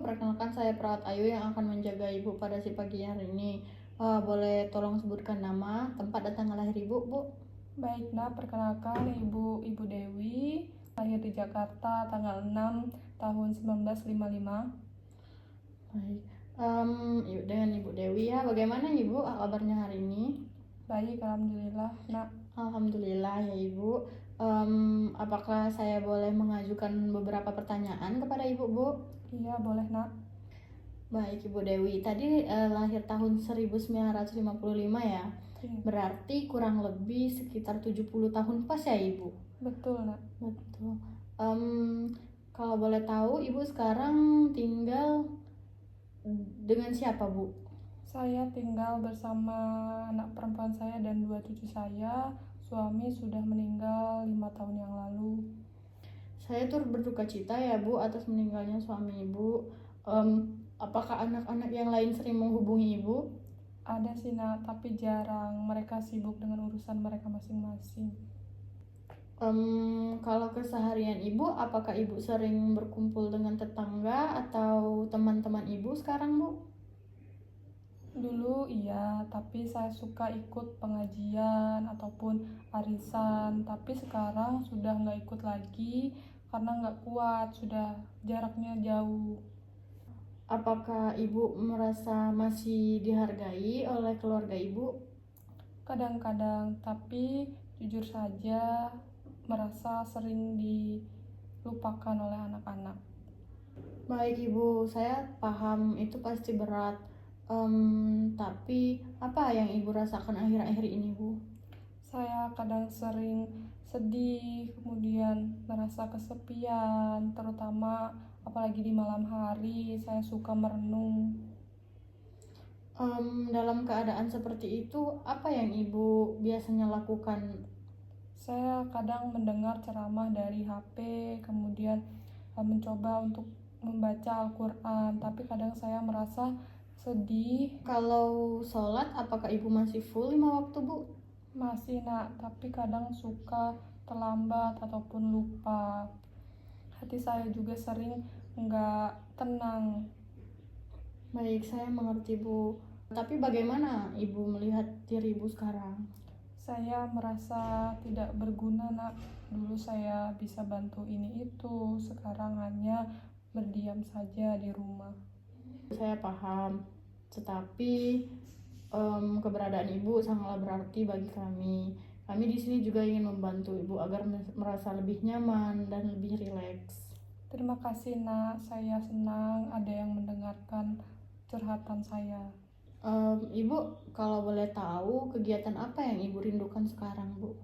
perkenalkan saya Perawat Ayu yang akan menjaga Ibu pada si pagi hari ini. Boleh tolong sebutkan nama, tempat, dan tanggal lahir Ibu, Bu? Baik, Nak, perkenalkan Ibu Dewi, lahir di Jakarta tanggal 6 tahun 1955. Baik. Dengan Ibu Dewi ya, bagaimana Ibu kabarnya hari ini? Baik, alhamdulillah, Nak. Alhamdulillah ya Ibu. Apakah saya boleh mengajukan beberapa pertanyaan kepada Ibu, Bu? Iya, boleh, Nak. Baik Ibu Dewi, tadi lahir tahun 1955 ya? Iya, Berarti kurang lebih sekitar 70 tahun pas ya Ibu? betul, Nak. Betul. Kalau boleh tahu Ibu sekarang tinggal dengan siapa, Bu? Saya tinggal bersama anak perempuan saya dan 2 cucu saya. Suami sudah meninggal 5 tahun yang lalu. Saya turut berduka cita ya Bu atas meninggalnya suami Ibu. Apakah anak-anak yang lain sering menghubungi Ibu? Ada sih, Nak, tapi jarang. Mereka sibuk dengan urusan mereka masing-masing. Kalau keseharian Ibu, apakah Ibu sering berkumpul dengan tetangga atau teman-teman Ibu sekarang, Bu? Dulu iya, tapi saya suka ikut pengajian ataupun arisan. Tapi sekarang sudah nggak ikut lagi karena nggak kuat, sudah jaraknya jauh. Apakah Ibu merasa masih dihargai oleh keluarga Ibu? Kadang-kadang, tapi jujur saja merasa sering dilupakan oleh anak-anak. Baik Ibu, saya paham itu pasti berat. Tapi apa yang Ibu rasakan akhir-akhir ini, Bu? Saya kadang sering sedih, kemudian merasa kesepian, terutama apalagi di malam hari, saya suka merenung. Dalam keadaan seperti itu, apa yang Ibu biasanya lakukan? Saya kadang mendengar ceramah dari HP, kemudian mencoba untuk membaca Al-Quran, tapi kadang saya merasa sedih. Kalau sholat, apakah Ibu masih full 5 waktu, Bu? Masih, Nak, tapi kadang suka terlambat ataupun lupa. Hati saya juga sering nggak tenang. Baik, saya mengerti, Bu. Tapi bagaimana Ibu melihat diri Ibu sekarang? Saya merasa tidak berguna, Nak. Dulu saya bisa bantu ini itu, sekarang hanya berdiam saja di rumah. Saya paham, tetapi keberadaan Ibu sangatlah berarti bagi kami. Kami di sini juga ingin membantu Ibu agar merasa lebih nyaman dan lebih rileks. Terima kasih, Nak. Saya senang ada yang mendengarkan curhatan saya. Ibu, kalau boleh tahu kegiatan apa yang Ibu rindukan sekarang, Bu?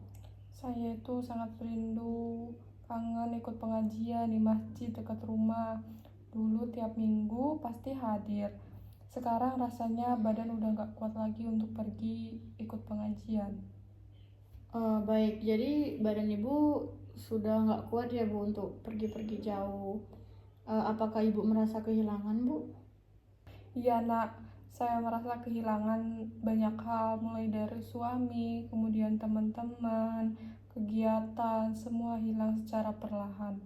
Saya itu sangat rindu, kangen ikut pengajian di masjid dekat rumah. Dulu tiap minggu pasti hadir. Sekarang rasanya badan udah gak kuat lagi untuk pergi ikut pengajian. Baik, jadi badan Ibu sudah nggak kuat ya, Bu, untuk pergi-pergi jauh. Apakah Ibu merasa kehilangan, Bu? Iya, Nak, saya merasa kehilangan banyak hal, mulai dari suami, kemudian teman-teman, kegiatan, semua hilang secara perlahan.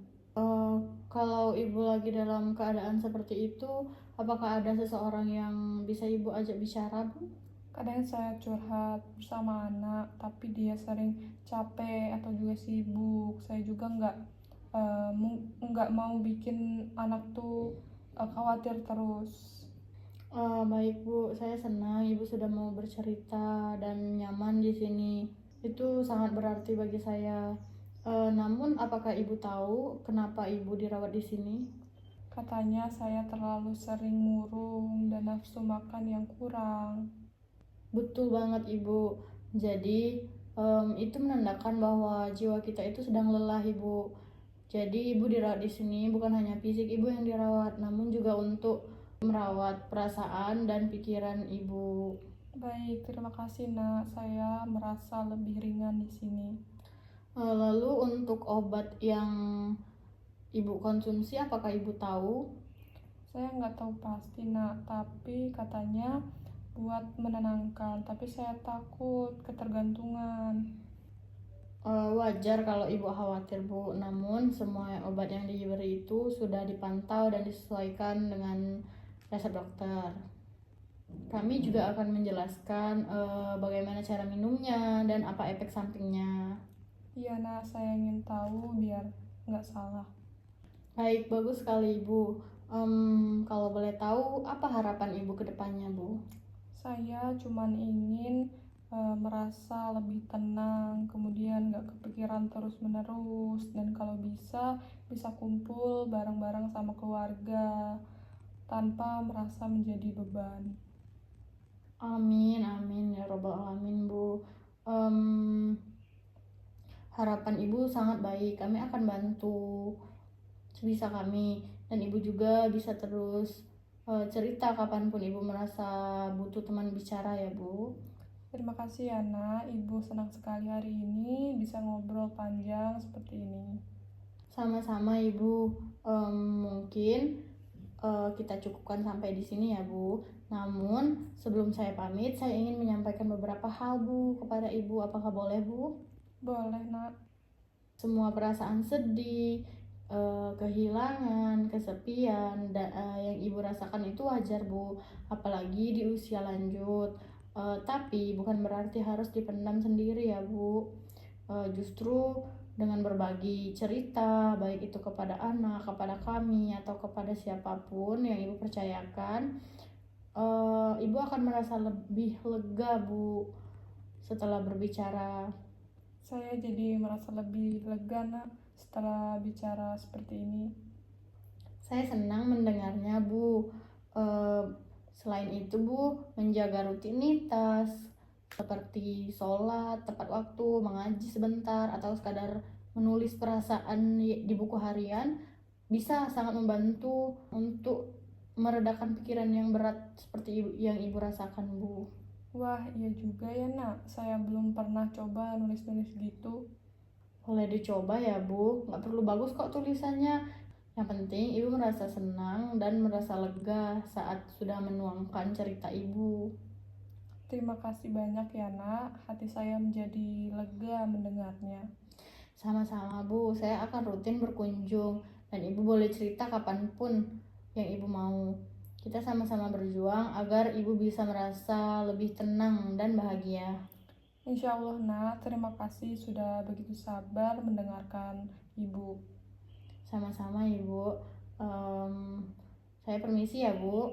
Kalau Ibu lagi dalam keadaan seperti itu, apakah ada seseorang yang bisa Ibu ajak bicara, Bu? Kadang saya curhat bersama anak, tapi dia sering capek atau juga sibuk. Saya juga nggak mau bikin anak tuh khawatir terus. Baik Bu, saya senang Ibu sudah mau bercerita dan nyaman di sini. Itu sangat berarti bagi saya. Namun, apakah Ibu tahu kenapa Ibu dirawat di sini? Katanya saya terlalu sering murung dan nafsu makan yang kurang. Betul banget Ibu. Jadi, itu menandakan bahwa jiwa kita itu sedang lelah, Ibu. Jadi, Ibu dirawat di sini bukan hanya fisik Ibu yang dirawat, namun juga untuk merawat perasaan dan pikiran Ibu. Baik, terima kasih, Nak. Saya merasa lebih ringan di sini. Lalu untuk obat yang Ibu konsumsi, apakah Ibu tahu? Saya nggak tahu pasti, Nak, tapi katanya buat menenangkan, tapi saya takut ketergantungan. Wah, Wajar kalau ibu khawatir bu, namun semua obat yang diberi itu sudah dipantau dan disesuaikan dengan resep dokter. Kami juga akan menjelaskan bagaimana cara minumnya dan apa efek sampingnya. Iya nak, saya ingin tahu biar nggak salah. Baik, bagus sekali ibu. Kalau boleh tahu, apa harapan ibu ke depannya bu? Saya cuman ingin merasa lebih tenang, kemudian nggak kepikiran terus-menerus, dan kalau bisa kumpul bareng-bareng sama keluarga tanpa merasa menjadi beban. Amin, amin ya robbal alamin bu. Harapan ibu sangat baik. Kami akan bantu sebisa kami, dan ibu juga bisa terus cerita kapanpun ibu merasa butuh teman bicara ya bu. Terima kasih ya nak, ibu senang sekali hari ini bisa ngobrol panjang seperti ini. Sama-sama ibu. Mungkin kita cukupkan sampai di sini ya bu. Namun sebelum saya pamit, saya ingin menyampaikan beberapa hal bu kepada ibu. Apakah boleh bu? Boleh nak. Semua perasaan sedih, kehilangan, kesepian yang ibu rasakan itu wajar bu, apalagi di usia lanjut. Tapi bukan berarti harus dipendam sendiri ya bu. Justru dengan berbagi cerita, baik itu kepada anak, kepada kami, atau kepada siapapun yang ibu percayakan, ibu akan merasa lebih lega bu setelah berbicara. Saya jadi merasa lebih lega nak setelah bicara seperti ini. Saya senang mendengarnya bu. Selain itu bu, menjaga rutinitas seperti sholat tepat waktu, mengaji sebentar, atau sekadar menulis perasaan di buku harian bisa sangat membantu untuk meredakan pikiran yang berat seperti yang ibu rasakan bu. Wah, iya juga ya nak, saya belum pernah coba nulis-nulis gitu. Boleh dicoba ya bu, nggak perlu bagus kok tulisannya. Yang penting ibu merasa senang dan merasa lega saat sudah menuangkan cerita ibu. Terima kasih banyak ya nak, hati saya menjadi lega mendengarnya. Sama-sama bu, saya akan rutin berkunjung dan ibu boleh cerita kapanpun yang ibu mau. Kita sama-sama berjuang agar ibu bisa merasa lebih tenang dan bahagia. Insya Allah nak, terima kasih sudah begitu sabar mendengarkan ibu. Sama-sama ibu. Saya permisi ya bu.